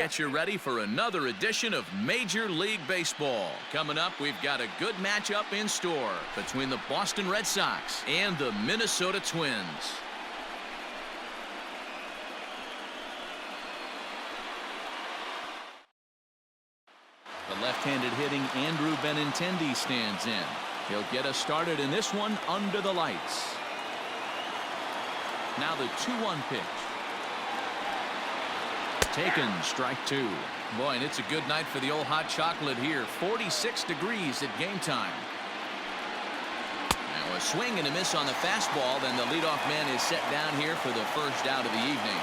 Get you ready for another edition of Major League Baseball. Coming up, we've got a good matchup in store between the Boston Red Sox and the Minnesota Twins. The left-handed hitting Andrew Benintendi stands in. He'll get us started in this one under the lights. Now the 2-1 pitch. Taken, strike two. Boy, and it's a good night for the old hot chocolate here. 46 degrees at game time. Now a swing and a miss on the fastball. Then the leadoff man is set down here for the first out of the evening.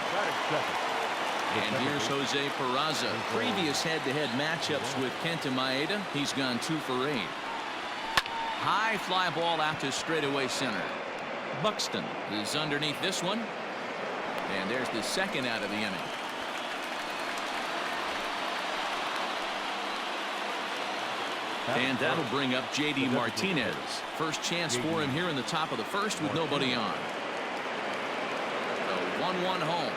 And here's Jose Peraza. Previous head-to-head matchups with Kenta Maeda. He's gone 2 for 8. High fly ball out to straightaway center. Buxton is underneath this one. And there's the second out of the inning. And that'll bring up J.D. Martinez. First chance for him here in the top of the first with nobody on. The 1-1 home.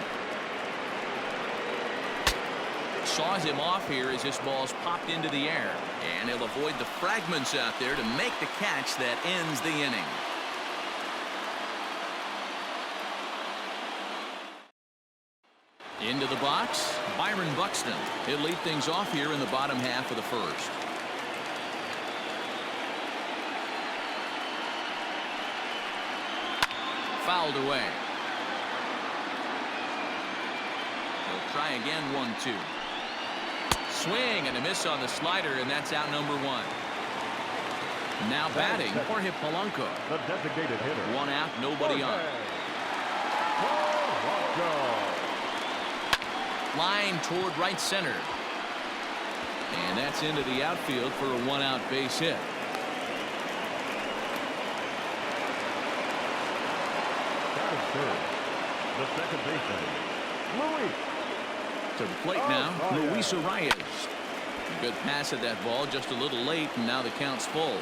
Saws him off here as this ball's popped into the air. And he'll avoid the fragments out there to make the catch that ends the inning. Into the box, Byron Buxton. He'll lead things off here in the bottom half of the first. Fouled away. He'll try again, 1-2. Swing and a miss on the slider, and that's out number 1. Now batting, Jorge Polanco. The designated hitter. 1 out, nobody on. Line toward right center. And that's into the outfield for a 1-out base hit. The second baseman, Luis. To the plate now, Luis Arias. A good pass at that ball, just a little late, and now the count's full.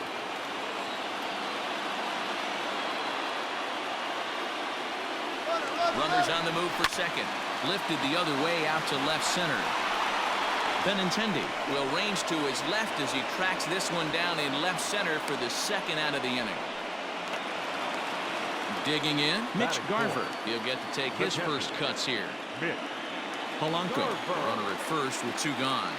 Runners on the move for second. Lifted the other way out to left center. Benintendi will range to his left as he tracks this one down in left center for the second out of the inning. Digging in, Mitch Garver. He'll get to take his first cuts here. Polanco, runner at first with 2 gone.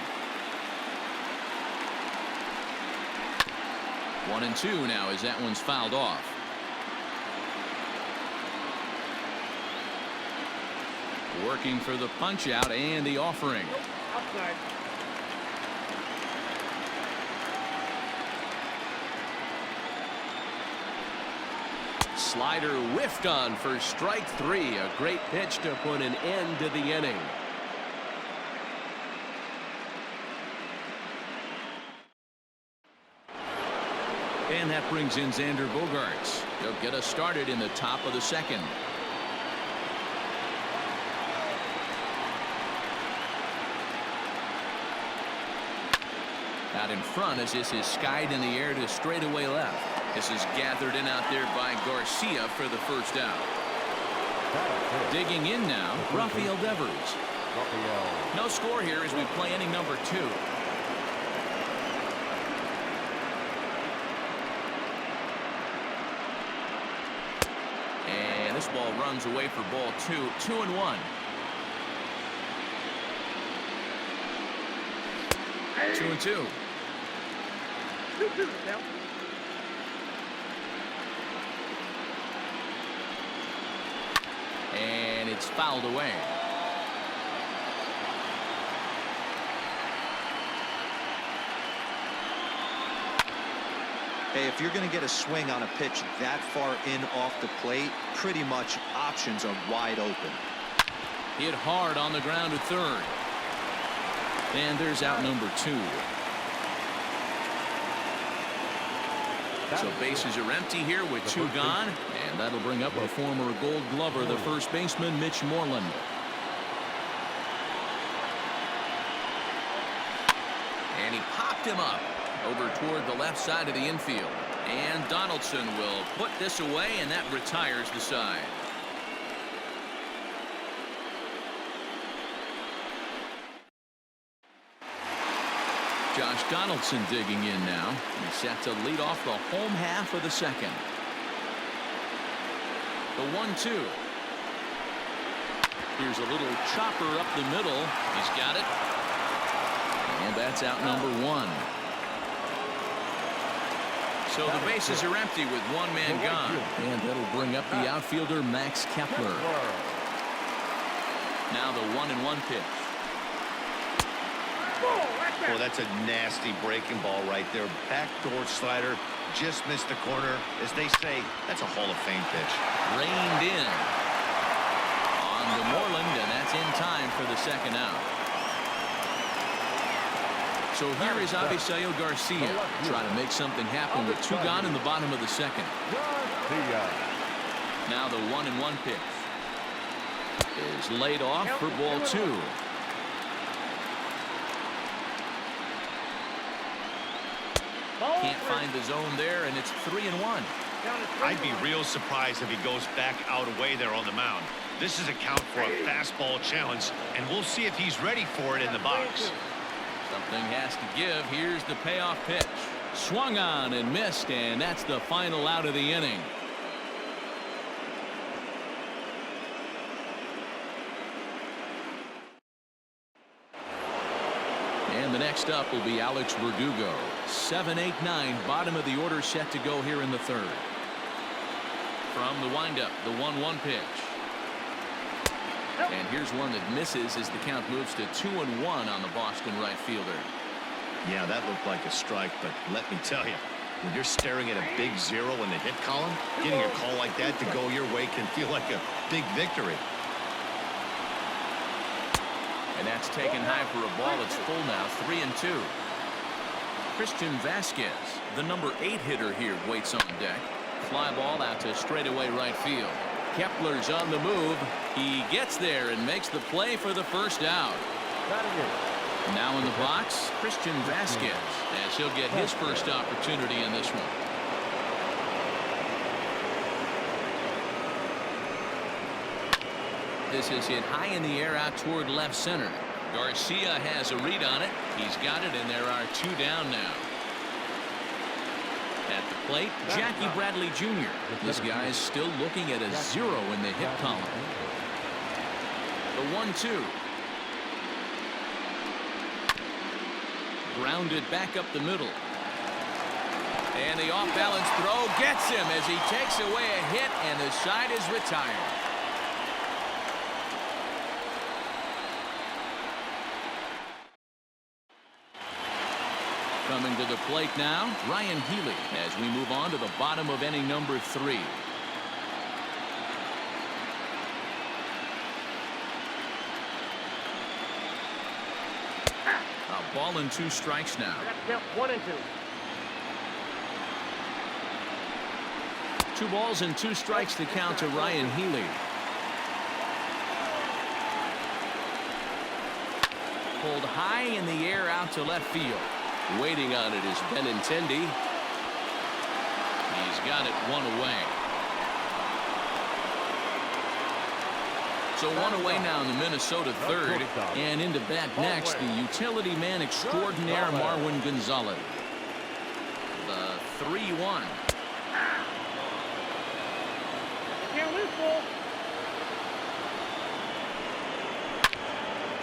1-2 now as that one's fouled off. Working for the punch out and the offering. Outside. Slider whiffed on for strike 3. A great pitch to put an end to the inning. And that brings in Xander Bogaerts. He'll get us started in the top of the second. Out in front as this is skied in the air to straightaway left. This is gathered in out there by Garcia for the first out. Digging in now, Rafael Devers. No score here as we play inning number 2. And this ball runs away for ball 2. 2-1. 2-2. And it's fouled away. Hey, if you're going to get a swing on a pitch that far in off the plate, pretty much options are wide open. Hit hard on the ground at third. And there's out number 2. So bases are empty here with 2 gone, and that'll bring up a former Gold Glover, the first baseman, Mitch Moreland. And he popped him up over toward the left side of the infield. And Donaldson will put this away, and that retires the side. Josh Donaldson digging in now. He's set to lead off the home half of the second. The 1-2. Here's a little chopper up the middle. He's got it. And that's out number 1. So the bases are empty with one man gone. And that'll bring up the outfielder Max Kepler. Now the 1-1 pitch. Well, that's a nasty breaking ball right there. Backdoor slider, just missed the corner. As they say, that's a Hall of Fame pitch. Reined in on the Moreland, and that's in time for the second out. So here is Avisail Garcia trying to make something happen with 2 gone in the bottom of the second. Now the 1-1 pitch is laid off for ball 2. Can't find the zone there, and it's 3-1. I'd be real surprised if he goes back out away there on the mound. This is a count for a fastball challenge, and we'll see if he's ready for it in the box. Something has to give. Here's the payoff pitch. Swung on and missed, and that's the final out of the inning. And the next up will be Alex Verdugo. 7-8-9, bottom of the order set to go here in the third. From the windup, the 1-1 pitch. And here's one that misses as the count moves to 2-1 on the Boston right fielder. Yeah, that looked like a strike, but let me tell you, when you're staring at a big 0 in the hit column, getting a call like that to go your way can feel like a big victory. And that's taken high for a ball. It's full now, 3-2. Christian Vasquez, the number 8 hitter here, waits on deck. Fly ball out to straightaway right field. Kepler's on the move. He gets there and makes the play for the first out. Now in the box, Christian Vasquez, as he'll get his first opportunity in this one. This is hit high in the air out toward left center. Garcia has a read on it. He's got it, and there are 2 down now. At the plate, Jackie Bradley Jr. This guy is still looking at a 0 in the hit column. The 1-2. Grounded back up the middle. And the off-balance throw gets him as he takes away a hit, and the side is retired. Coming to the plate now, Ryan Healy, as we move on to the bottom of inning number 3. A ball and 2 strikes now. 1-2. 2 balls and 2 strikes to count to Ryan Healy. Pulled high in the air out to left field. Waiting on it is Benintendi. He's got it 1 away. So 1 away now in the Minnesota third. And into bat next, the utility man extraordinaire Marwin Gonzalez. The 3-1.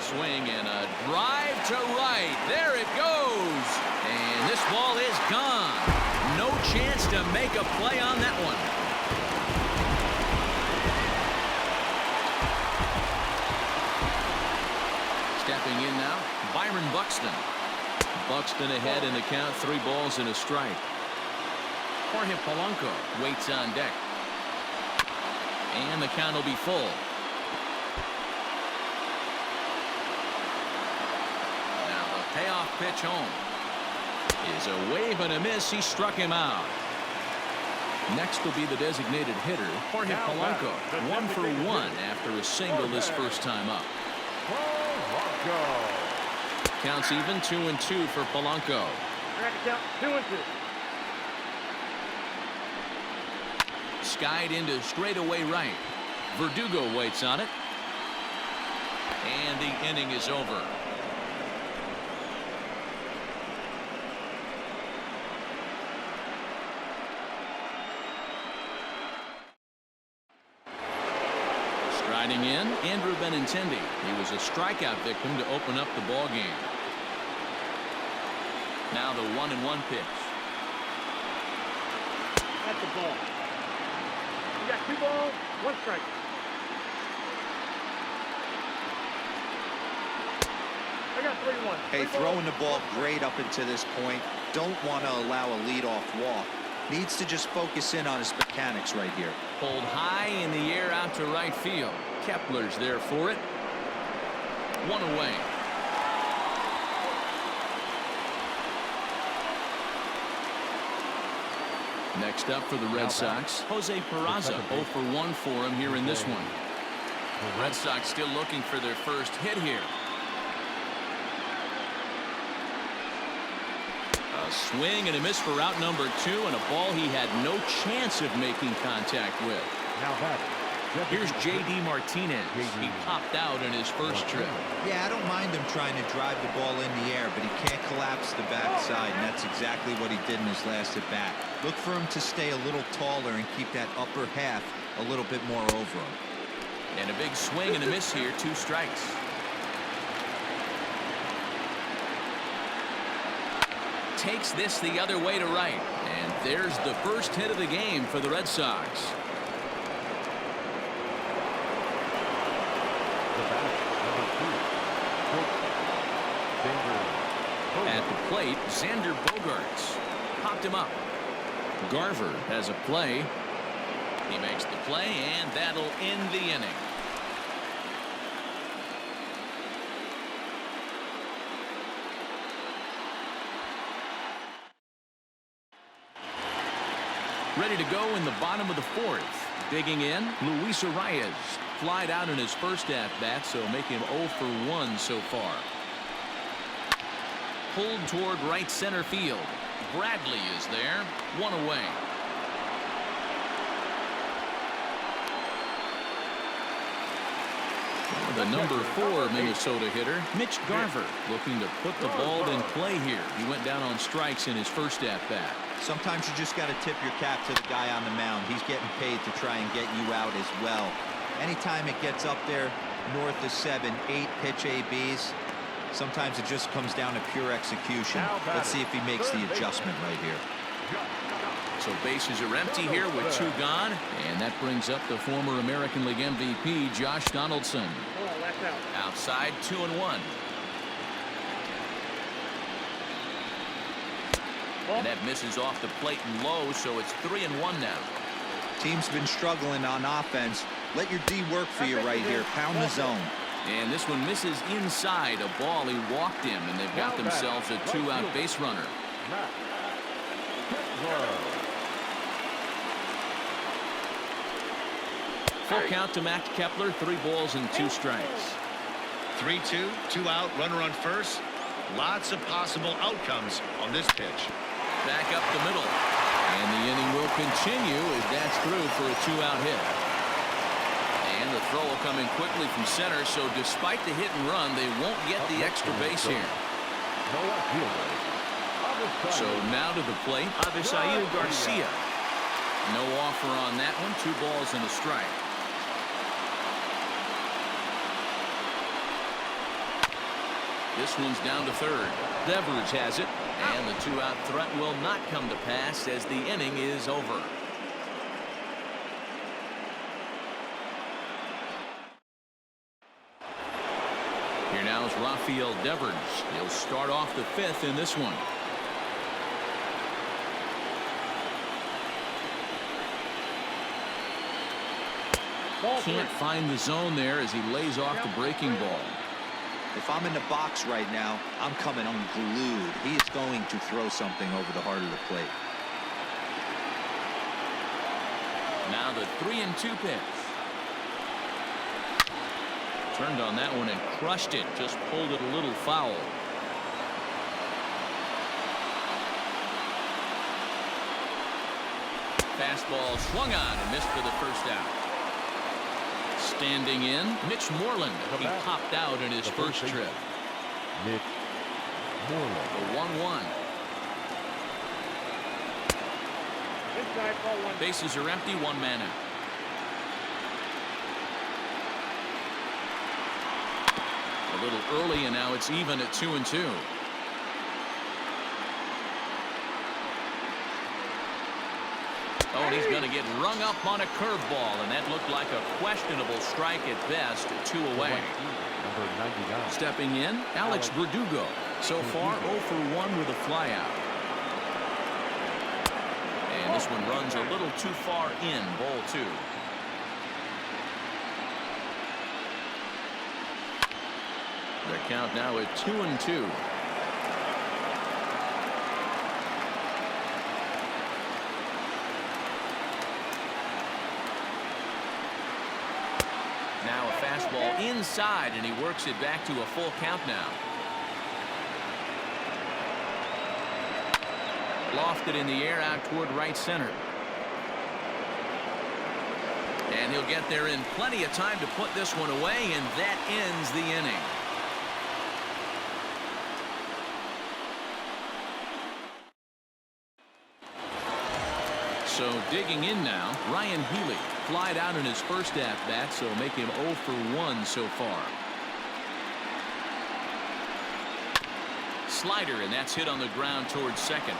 Swing and a drive to right. There it goes. And this ball is gone. No chance to make a play on that one. Stepping in now, Byron Buxton. Buxton ahead in the count, 3 balls and a strike. Jorge Polanco waits on deck. And the count will be full. Payoff pitch home is a wave and a miss. He struck him out. Next will be the designated hitter, Jorge Polanco. 1 for 1 after a single this first time up. Counts even, 2-2 for Polanco. 2-2. Skied into straightaway right. Verdugo waits on it. And the inning is over. Batting in, Andrew Benintendi. He was a strikeout victim to open up the ball game. Now the 1-1 pitch. That's the ball. You got 2 balls, 1 strike. I got 3-1. Hey, throwing the ball great up until this point. Don't want to allow a leadoff walk. Needs to just focus in on his mechanics right here. Pulled high in the air out to right field. Kepler's there for it. 1 away. Next up for the Red Sox, Jose Peraza. 0 for 1 for him here in this one. The Red Sox still looking for their first hit here. A swing and a miss for route number 2, and a ball he had no chance of making contact with. Now back. Here's J.D. Martinez. He popped out in his first trip. Yeah, I don't mind him trying to drive the ball in the air, but he can't collapse the backside, and that's exactly what he did in his last at bat. Look for him to stay a little taller and keep that upper half a little bit more over him. And a big swing and a miss here, 2 strikes. Takes this the other way to right, and there's the first hit of the game for the Red Sox. At the plate, Xander Bogaerts popped him up. Garver has a play. He makes the play, and that'll end the inning. Ready to go in the bottom of the 4th. Digging in, Luis Arias. Flied out in his first at-bat, so make him 0 for 1 so far. Pulled toward right center field. Bradley is there. 1 away. The number 4 Minnesota hitter, Mitch Garver, looking to put the ball in play here. He went down on strikes in his first at-bat. Sometimes you just got to tip your cap to the guy on the mound. He's getting paid to try and get you out as well. Anytime it gets up there north of 7, 8 pitch ABs, sometimes it just comes down to pure execution. Let's see if he makes the adjustment right here. So bases are empty here with 2 gone, and that brings up the former American League MVP Josh Donaldson. Outside, 2-1. And that misses off the plate and low, so it's 3-1 now. Team's been struggling on offense. Let your D work for you right here. Pound the zone. And this one misses inside a ball. He walked him, and they've got themselves a 2-out base runner. Full count to Max Kepler, 3 balls and 2 strikes. 3-2, 2 out, runner on first. Lots of possible outcomes on this pitch. Back up the middle. And the inning will continue as that's through for a 2-out hit. And the throw will come in quickly from center, so despite the hit and run, they won't get the extra base here. So now to the plate, Avisail Garcia. No offer on that one, 2 balls and a strike. This one's down to 3rd. Devers has it, and the 2-out threat will not come to pass as the inning is over. Here now is Rafael Devers. He'll start off the 5th in this one. Can't find the zone there as he lays off the breaking ball. If I'm in the box right now, I'm coming unglued. He is going to throw something over the heart of the plate. Now the 3-2 pitch. Turned on that one and crushed it. Just pulled it a little foul. Fastball swung on and missed for the first out. Standing in, Mitch Moreland. He popped out in his first trip. Mitch Moreland. The 1-1. Bases are empty, 1 man out. A little early, and now it's even at 2-2. Oh, and he's going to get rung up on a curveball, and that looked like a questionable strike at best. 2 away. Number 99. Stepping in, Alex Verdugo. So far, 0 for 1 with a flyout. And this one runs a little too far in. Ball 2. Their count now at 2-2. Now a fastball inside, and he works it back to a full count now. Lofted in the air out toward right center. And he'll get there in plenty of time to put this one away, and that ends the inning. So digging in now, Ryan Healy flied out in his first at-bat, so make him 0 for 1 so far. Slider, and that's hit on the ground towards second.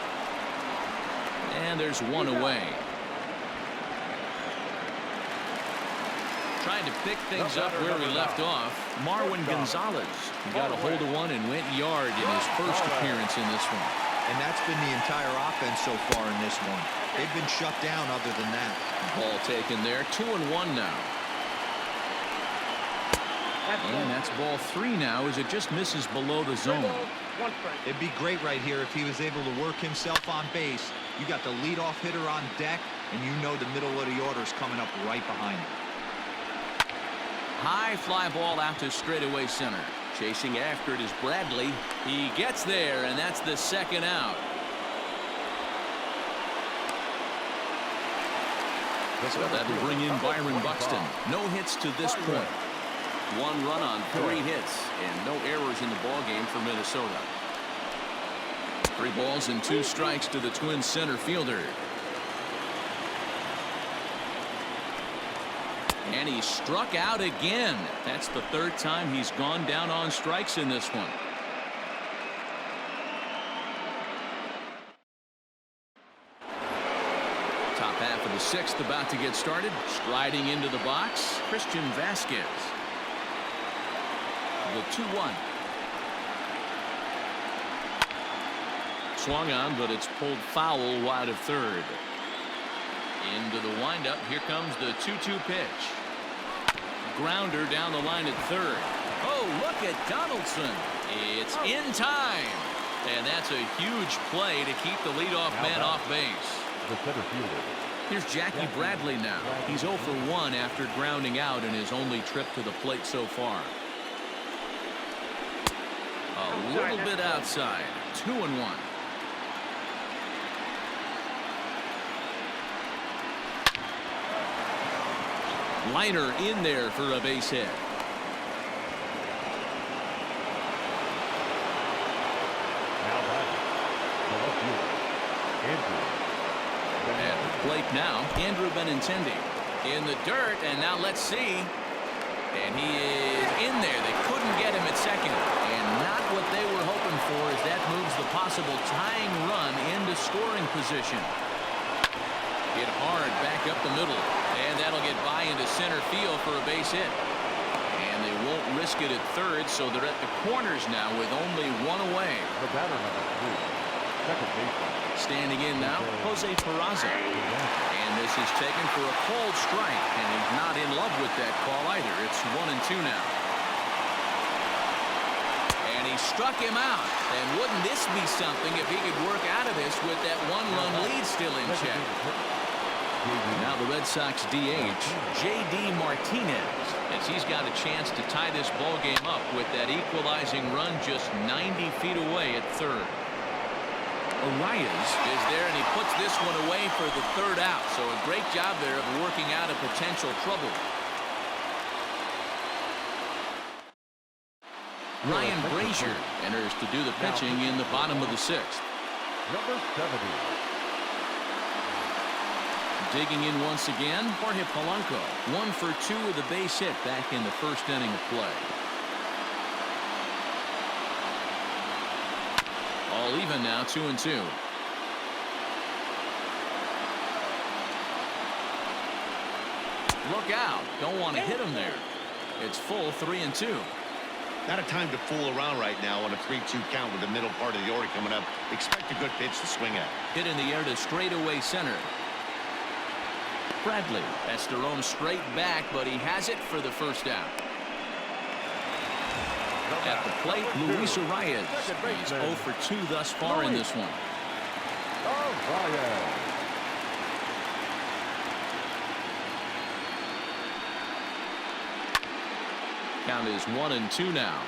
And there's 1 away. Trying to pick things up where we left off, Marwin Gonzalez. He got a hold of one and went yard in his first appearance in this one. And that's been the entire offense so far in this one. They've been shut down other than that. Ball taken there. 2-1 now. And that's ball 3 now as it just misses below the zone. It'd be great right here if he was able to work himself on base. You got the leadoff hitter on deck, and you know the middle of the order is coming up right behind him. High fly ball out to straightaway center. Chasing after it is Bradley. He gets there, and that's the second out. So that will bring in Byron Buxton. No hits to this point. 1 run on 3 hits, and no errors in the ballgame for Minnesota. 3 balls and 2 strikes to the Twins center fielder. And he struck out again. That's the 3rd time he's gone down on strikes in this one. Top half of the 6th about to get started. Striding into the box, Christian Vasquez. The 2-1. Swung on, but it's pulled foul wide of 3rd. Into the windup. Here comes the 2-2 pitch. Grounder down the line at 3rd. Oh, look at Donaldson. It's in time. And that's a huge play to keep the leadoff man off base. The center fielder. Here's Jackie Bradley now. He's 0 for 1 after grounding out in his only trip to the plate so far. A little bit outside. 2-1. Liner in there for a base hit. Now batting, the left fielder, Andrew. At the plate now, Andrew Benintendi in the dirt, and now let's see. And he is in there. They couldn't get him at second, and not what they were hoping for as that moves the possible tying run into scoring position. Hit hard back up the middle, and that'll get by into center field for a base hit. And they won't risk it at 3rd, so they're at the corners now with only 1 away. The batter number 3, second baseman. Standing in now, Jose Peraza. And this is taken for a called strike, and he's not in love with that call either. It's 1-2 now. And he struck him out. And wouldn't this be something if he could work out of this with that 1-run lead still in check? Now the Red Sox DH, J.D. Martinez, as he's got a chance to tie this ball game up with that equalizing run just 90 feet away at 3rd. Arias is there, and he puts this one away for the 3rd out. So a great job there of working out a potential trouble. Ryan Brazier enters to do the pitching in the bottom of the 6th. Number 70. Digging in once again, Jorge Polanco. 1 for 2 with a base hit back in the 1st inning of play. All even now, 2-2. Look out. Don't want to hit him there. It's full 3-2. Not a time to fool around right now on a 3-2 count with the middle part of the order coming up. Expect a good pitch to swing at. Hit in the air to straightaway center. Bradley has to roam straight back, but he has it for the first out. At the plate, Luis Arias. He's 0 for 2 thus far in this one. Count is 1-2 now.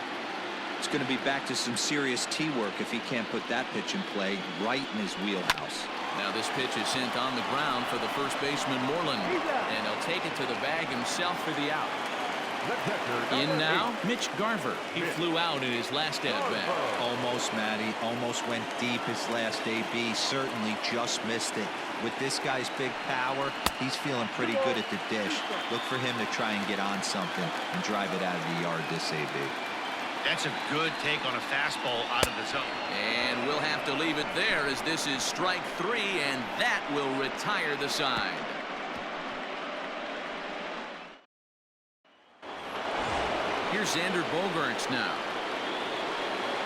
It's going to be back to some serious tee work if he can't put that pitch in play right in his wheelhouse. Now this pitch is sent on the ground for the first baseman Moreland, and he'll take it to the bag himself for the out. In now, Mitch Garver. He flew out in his last at-bat. Almost, Matty. Almost went deep his last AB. Certainly just missed it. With this guy's big power, he's feeling pretty good at the dish. Look for him to try and get on something and drive it out of the yard this AB. That's a good take on a fastball out of the zone. And we'll have to leave it there as this is strike 3, and that will retire the side. Here's Xander Bogaerts now.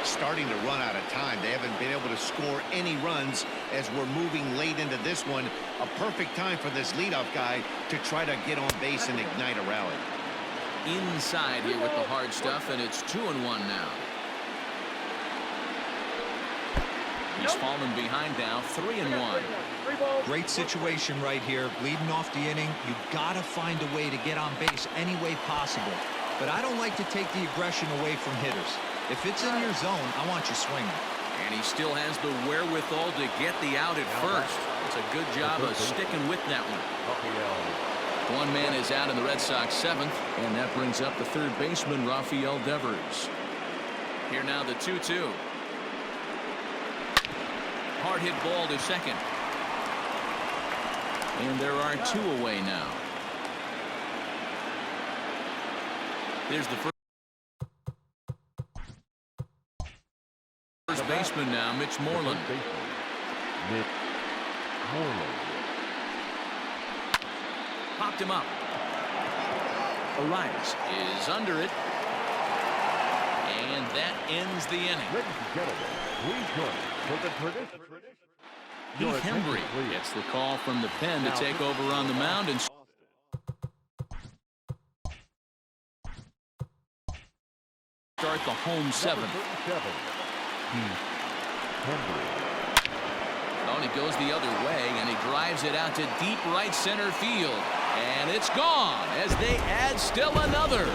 Starting to run out of time. They haven't been able to score any runs as we're moving late into this one. A perfect time for this leadoff guy to try to get on base and ignite a rally. Inside here with the hard stuff, and it's 2-1 now. He's fallen behind now, 3-1. Great situation right here. Leading off the inning, you got to find a way to get on base any way possible. But I don't like to take the aggression away from hitters. If it's in your zone, I want you swinging. And he still has the wherewithal to get the out at first. It's a good job of sticking with that one. One man is out in the Red Sox 7th, and that brings up the third baseman, Rafael Devers. Here now the 2-2. Hard hit ball to second. And there are 2 away now. Here's the first baseman now, Mitch Moreland. Popped him up. Arias is under it. And that ends the inning. Ladies and gentlemen, please join for the tradition. Heath Hembry gets the call from the pen to take over on the mound and start the home 7th. Oh, and he goes the other way, and he drives it out to deep right center field. And it's gone as they add still another.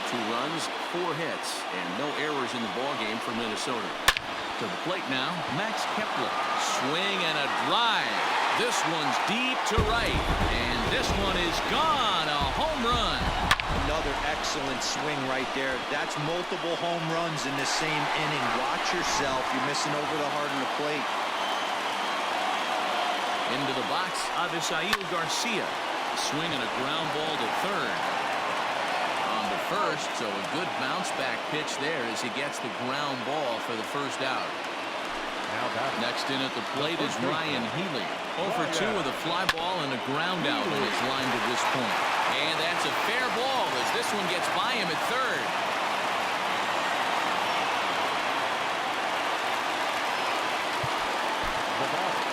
Two runs, 4 hits, and no errors in the ballgame for Minnesota. To the plate now, Max Kepler. Swing and a drive. This one's deep to right, and this one is gone. A home run. Another excellent swing right there. That's multiple home runs in the same inning. Watch yourself. You're missing over the heart of the plate. Into the box, Avisail Garcia. Swing and a ground ball to third. On to first, so a good bounce back pitch there as he gets the ground ball for the first out. Next in at the plate is Ryan Healy. 0 for 2 with a fly ball and a ground out in his line to this point. And that's a fair ball as this one gets by him at third.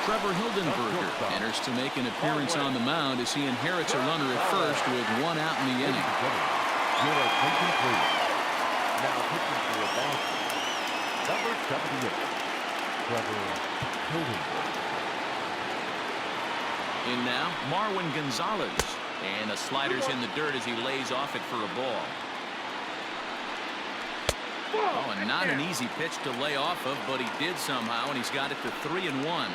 Trevor Hildenberger enters to make an appearance on the mound as he inherits a runner at first with 1 out in the inning. Now pitching for Boston, number 78, Trevor Hildenberger. In now, Marwin Gonzalez. And the slider's in the dirt as he lays off it for a ball. Oh, and not an easy pitch to lay off of, but he did somehow, and he's got it to 3-1.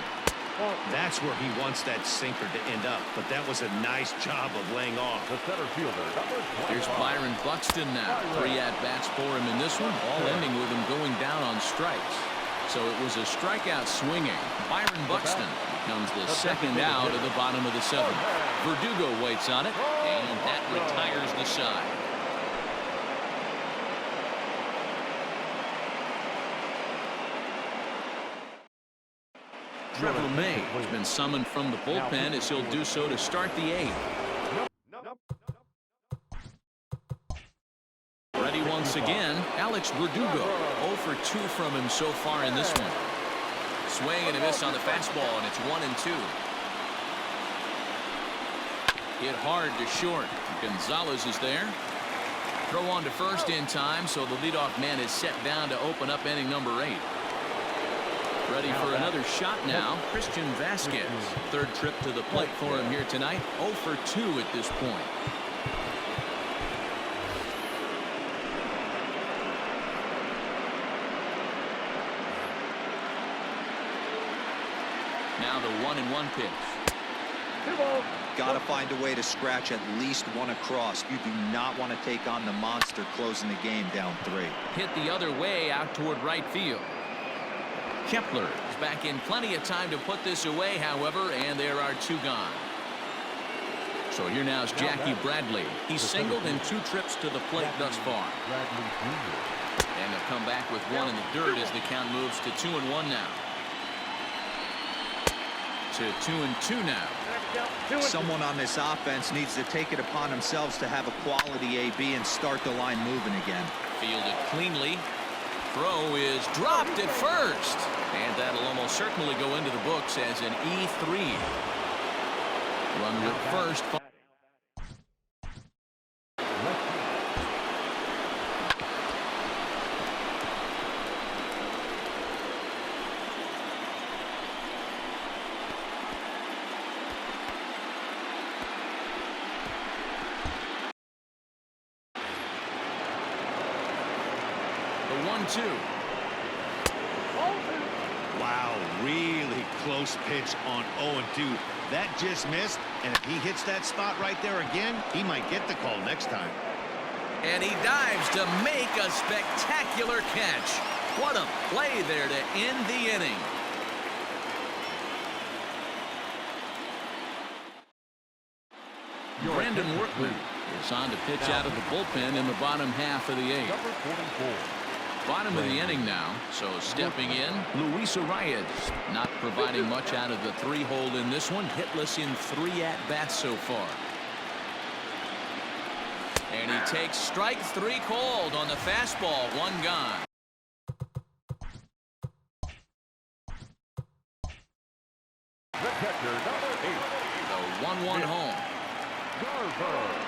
That's where he wants that sinker to end up, but that was a nice job of laying off. The center fielder, number 25. Here's Byron Buxton now. 3 at-bats for him in this one, all ending with him going down on strikes. So it was a strikeout swinging. Byron Buxton becomes the second out of the bottom of the seventh. Verdugo waits on it, and that retires the side. Trevor May has been summoned from the bullpen as he'll do so to start the eighth. Ready once again, Alex Verdugo. 0 for 2 from him so far in this one. Swing and a miss on the fastball, and it's 1-2. Hit hard to short. Gonzalez is there. Throw on to first in time, so the leadoff man is set down to open up inning number 8. Ready for another shot now, Christian Vasquez. Third trip to the plate for him here tonight. 0 for 2 at this point. Now the 1-1 pitch. Got to find a way to scratch at least one across. You do not want to take on the monster closing the game down 3. Hit the other way out toward right field. Kepler is back in plenty of time to put this away, however, and there are 2 gone. So here now is Jackie Bradley. He's singled in 2 trips to the plate thus far. And they'll come back with 1 in the dirt as the count moves to 2-1 now. To 2-2 now. Someone on this offense needs to take it upon themselves to have a quality AB and start the line moving again. Fielded cleanly. Throw is dropped at first. And that'll almost certainly go into the books as an E3. Run with first. The 1-2. Wow, really close pitch on 0-2. That just missed, and if he hits that spot right there again, he might get the call next time. And he dives to make a spectacular catch. What a play there to end the inning. Brandon Workman is on to pitch out of the bullpen in the bottom half of the 8th. Bottom of the inning now, so stepping in, Luis Arias, not providing much out of the 3-hole in this one, hitless in 3 at-bats so far. And he takes strike 3 called on the fastball, 1 gone. The catcher, number 8. The 1-1 home. Garver.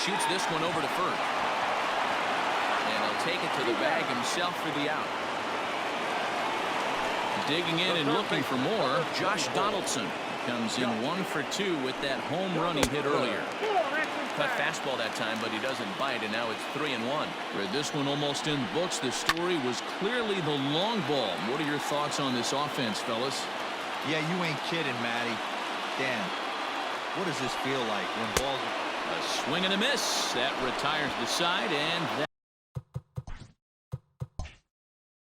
Shoots this one over to first. And he'll take it to the bag himself for the out. Digging in and looking for more, Josh Donaldson comes in 1 for 2 with that home run he hit earlier. Cut fastball that time, but he doesn't bite, and now it's 3-1. For this one almost in the books, the story was clearly the long ball. What are your thoughts on this offense, fellas? Yeah, you ain't kidding, Matty. Dan, what does this feel like when balls are... A swing and a miss. That retires the side, and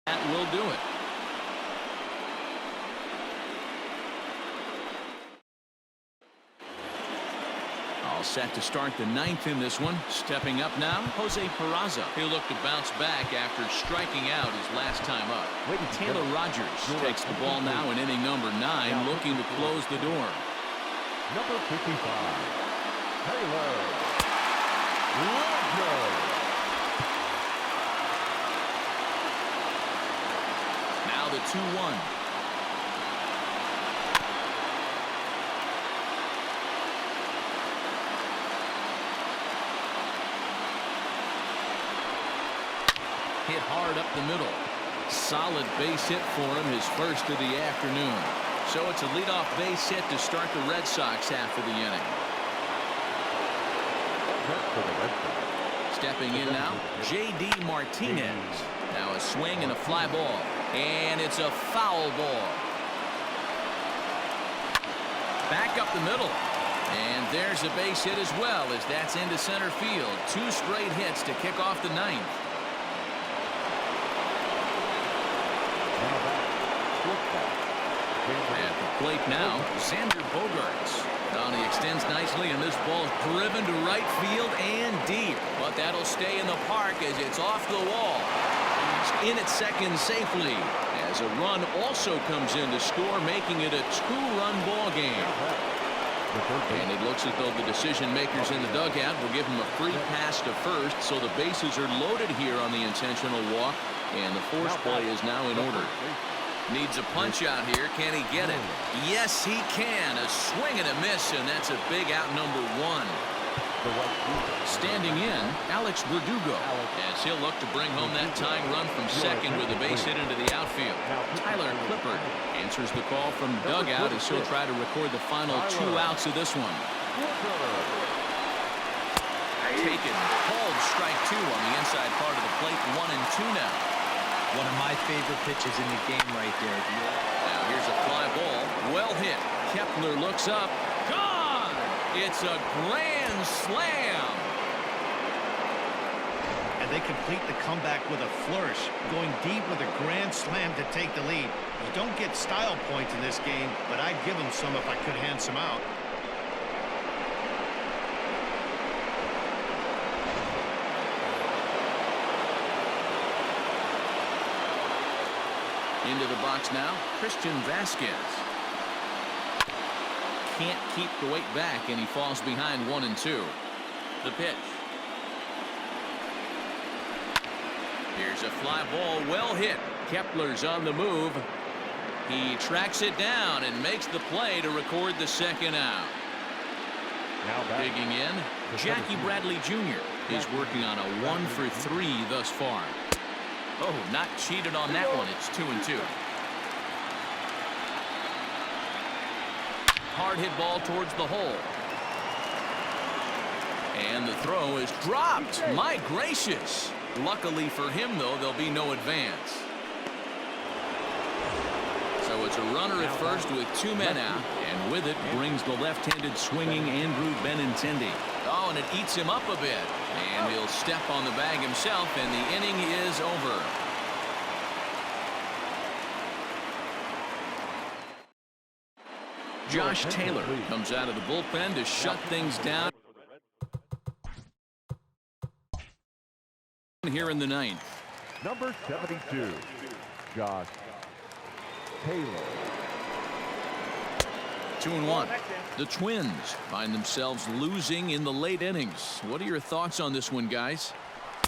that will do it. All set to start the 9th in this one. Stepping up now, Jose Peraza. He'll look to bounce back after striking out his last time up. Taylor Rogers takes the ball now in inning number 9, looking to close the door. Number 55. Taylor Rogers. Now the 2-1. Hit hard up the middle. Solid base hit for him, his first of the afternoon. So it's a leadoff base hit to start the Red Sox half of the inning. set for the Red Sox. Stepping in now, J.D. Martinez. Now a swing and a fly ball. And it's a foul ball. Back up the middle. And there's a base hit as well, as that's into center field. 2 straight hits to kick off the 9th. At the plate now, Xander Bogaerts. He extends nicely, and this ball is driven to right field and deep. But that'll stay in the park as it's off the wall. He's in at second safely, as a run also comes in to score, making it a 2-run ball game. And it looks as though the decision makers in the dugout will give him a free pass to first, so the bases are loaded here on the intentional walk, and the force play is now in order. Needs a punch out here. Can he get it? Yes, he can. A swing and a miss, and that's a big out, number 1. Standing in, Alex Verdugo, as he'll look to bring home that tying run from second with a base hit into the outfield. Tyler Clippard answers the call from dugout as he'll try to record the final 2 outs of this one. Taken, called strike 2 on the inside part of the plate. 1-2 now. One of my favorite pitches in the game right there. Now here's a fly ball. Well hit. Kepler looks up. Gone! It's a grand slam. And they complete the comeback with a flourish, going deep with a grand slam to take the lead. You don't get style points in this game, but I'd give them some if I could hand some out. Into the box now, Christian Vasquez. Can't keep the weight back, and he falls behind 1-2. The pitch. Here's a fly ball, well hit. Kepler's on the move. He tracks it down and makes the play to record the second out. Digging in, Jackie Bradley Jr. is working on a 1-for-3 thus far. Oh, not cheated on that one. It's 2-2. Hard hit ball towards the hole. And the throw is dropped. My gracious. Luckily for him, though, there'll be no advance. So it's a runner at first with 2 men out. And with it brings the left-handed swinging Andrew Benintendi. Oh, and it eats him up a bit. And he'll step on the bag himself, and the inning is over. Josh Taylor comes out of the bullpen to shut things down here in the 9th. Number 72, Josh Taylor. 2-1. The Twins find themselves losing in the late innings. What are your thoughts on this one, guys?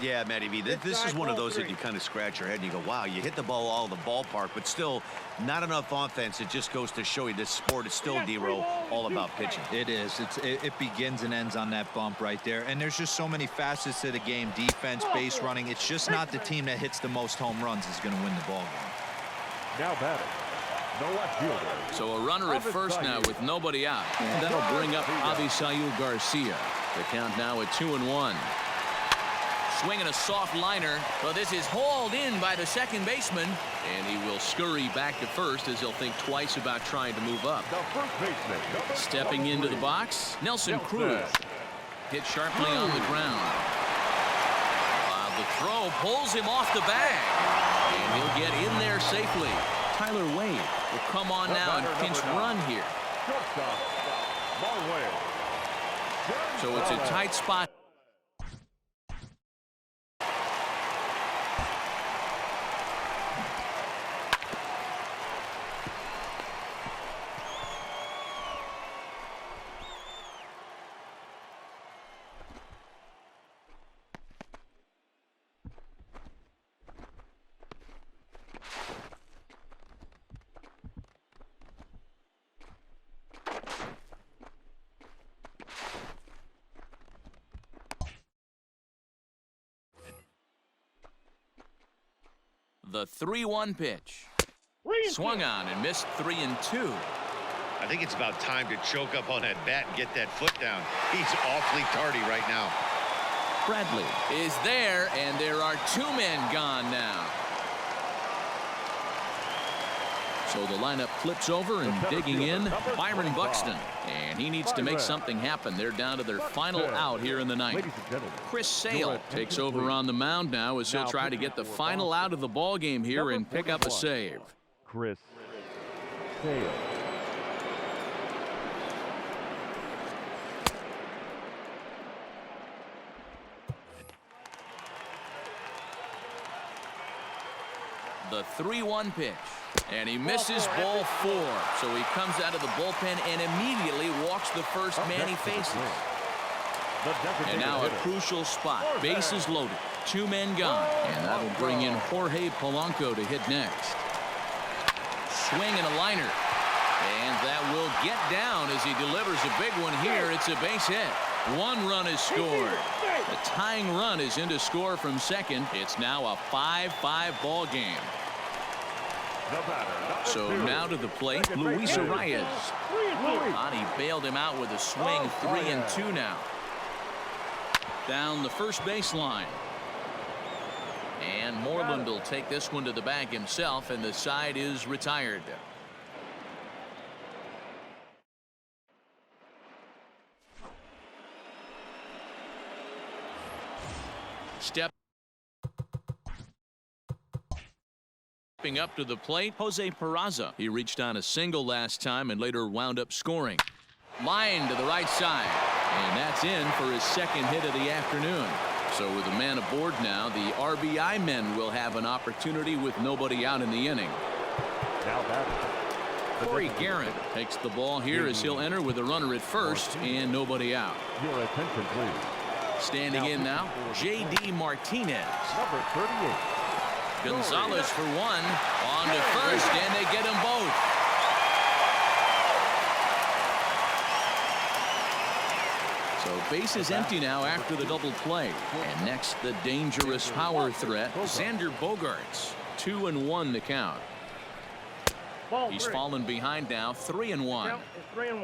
Yeah, Matty V, this is one of those that you kind of scratch your head and you go, wow, you hit the ball all the ballpark, but still not enough offense. It just goes to show you this sport is still, D-Roll, all about pitching. It is. It begins and ends on that bump right there. And there's just so many facets to the game. Defense, base running. It's just not the team that hits the most home runs is going to win the ball game. Now batting, the left fielder. So a runner at first now with nobody out. And that'll bring up Avisail Garcia. The count now at 2-1. Swinging a soft liner. Well, this is hauled in by the second baseman, and he will scurry back to first as he'll think twice about trying to move up. The first baseman. Stepping into the box, Nelson Cruz. Hit sharply on the ground. The throw pulls him off the bag, and he'll get in there safely. Tyler Wade will come on now and pinch run here. So it's a tight spot. The 3-1 pitch. Swung on and missed 3-2. I think it's about time to choke up on that bat and get that foot down. He's awfully tardy right now. Bradley is there, and there are 2 men gone now. So the lineup flips over, and digging in, Byron Buxton. And he needs to make something happen. They're down to their final out here in the ninth. Chris Sale takes over on the mound now as he'll try to get the final out of the ball game here and pick up a save. Chris Sale. The 3-1 pitch. And he misses ball 4. So he comes out of the bullpen and immediately walks the first man he faces. And now a crucial spot. Bases loaded. 2 men gone. And that'll bring in Jorge Polanco to hit next. Swing and a liner. And that will get down as he delivers a big one here. It's a base hit. 1 run is scored. The tying run is in to score from second. It's now a 5-5 ball game. So now to the plate, Luis Arias. He bailed him out with a swing. 3-2 now. Down the first baseline. And Moreland will take this one to the bag himself, and the side is retired. Stepping up to the plate, Jose Peraza. He reached on a single last time and later wound up scoring. Line to the right side, and that's in for his second hit of the afternoon. So with a man aboard now, the RBI men will have an opportunity with nobody out in the inning. Corey Garrett takes the ball here as he'll enter with a runner at first and nobody out. Your attention, please. Standing in now, J.D. Martinez. Number 38. Gonzalez for 1. On to first, and they get them both. So base is empty now after the double play. And next, the dangerous power threat, Xander Bogaerts. 2-1 to count. He's fallen behind now, 3-1.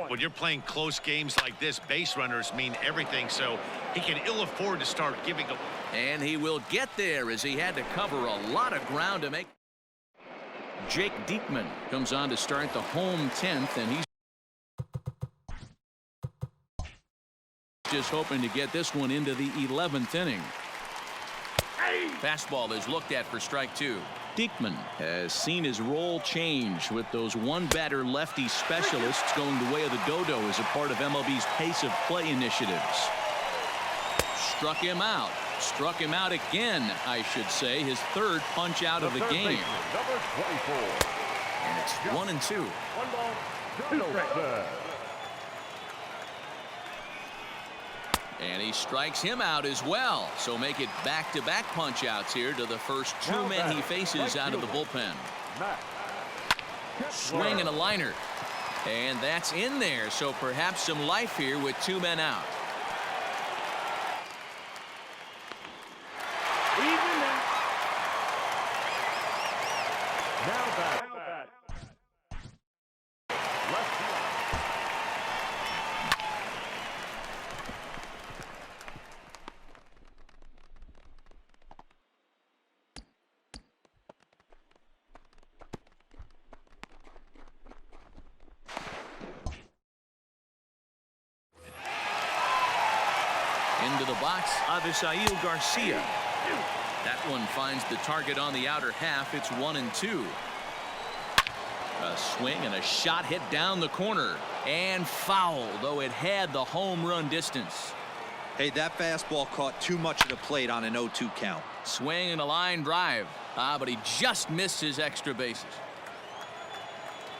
When you're playing close games like this, base runners mean everything, so he can ill afford to start giving up. And he will get there as he had to cover a lot of ground to make. Jake Diekman comes on to start the home 10th, and he's just hoping to get this one into the 11th inning. Fastball is looked at for strike 2. Diekman has seen his role change with those one-batter lefty specialists going the way of the dodo as a part of MLB's pace of play initiatives. Struck him out. Struck him out again, I should say. His third punch out of the game. Number 24. And it's 1-2. 1 ball. And he strikes him out as well. So make it back-to-back punch-outs here to the first 2 men he faces out of the bullpen. Swing and a liner. And that's in there. So perhaps some life here with 2 men out. Now back. Into the box, Avisail Garcia. That one finds the target on the outer half. It's 1-2. A swing and a shot hit down the corner. And foul, though it had the home run distance. Hey, that fastball caught too much of the plate on an 0-2 count. Swing and a line drive. But he just missed his extra bases.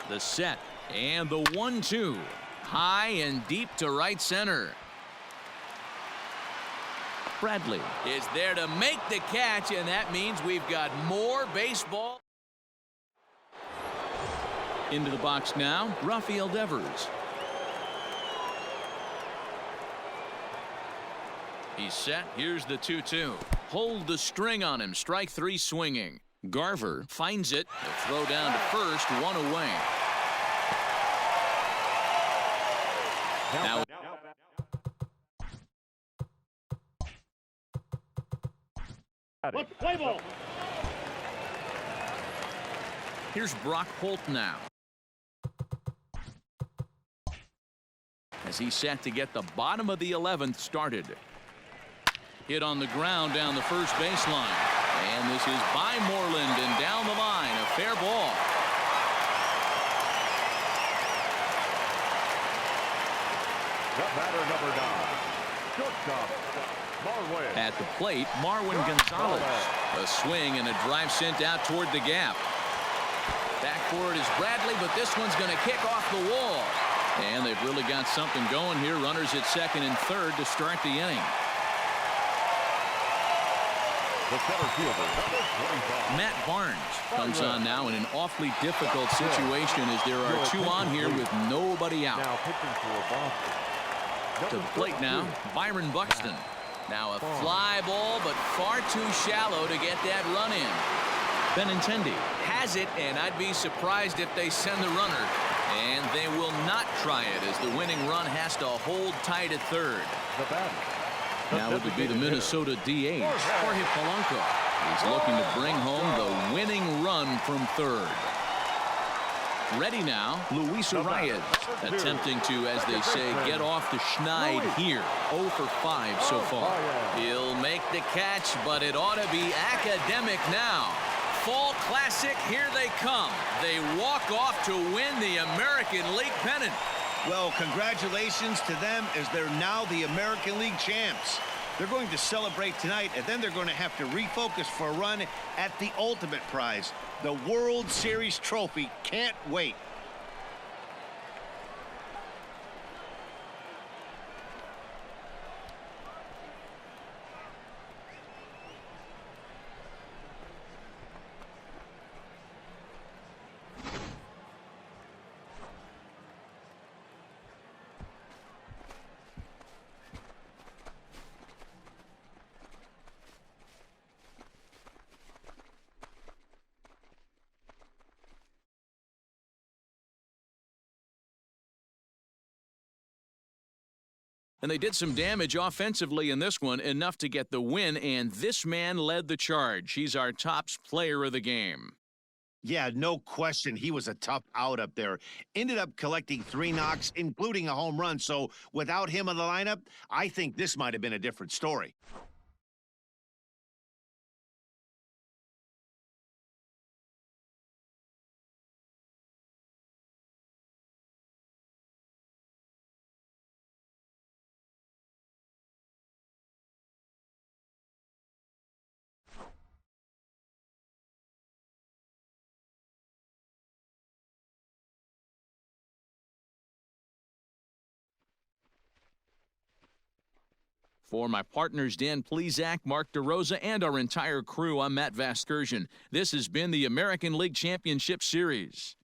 The set and the 1-2. High and deep to right center. Bradley is there to make the catch, and that means we've got more baseball. Into the box now, Rafael Devers. He's set. Here's the 2-2. Hold the string on him. Strike 3 swinging. Garver finds it. The throw down to first. 1 away. Now Batting. Play ball. Here's Brock Holt now, as he's set to get the bottom of the 11th started. Hit on the ground down the first baseline. And this is by Moreland and down the line. A fair ball. The batter, number 9. Shortstop, Marwin. At the plate, Marwin Gonzalez. A swing and a drive sent out toward the gap. Back for it is Bradley, but this one's going to kick off the wall. And they've really got something going here. Runners at second and third to start the inning. The center fielder, number 25. Matt Barnes comes on now in an awfully difficult situation as there are two on here with nobody out. Now pitching for Boston. To the plate now, Byron Buxton. Now a fly ball, but far too shallow to get that run in. Benintendi has it, and I'd be surprised if they send the runner. And they will not try it as the winning run has to hold tight at third. The batter. Now it would be the Minnesota DH, Jorge Polanco. He's looking to bring home the winning run from third. Ready now, Luis Arias, attempting to, as they say, get off the schneid here. 0 for 5 so far. He'll make the catch, but it ought to be academic now. Fall Classic, here they come. They walk off to win the American League pennant. Well, congratulations to them as they're now the American League champs. They're going to celebrate tonight, and then they're going to have to refocus for a run at the ultimate prize, the World Series trophy. Can't wait. And they did some damage offensively in this one, enough to get the win, and this man led the charge. He's our top player of the game. Yeah, no question. He was a tough out up there. Ended up collecting 3 knocks, including a home run. So without him in the lineup, I think this might have been a different story. For my partners Dan Plesac, Mark DeRosa, and our entire crew, I'm Matt Vasgersian. This has been the American League Championship Series.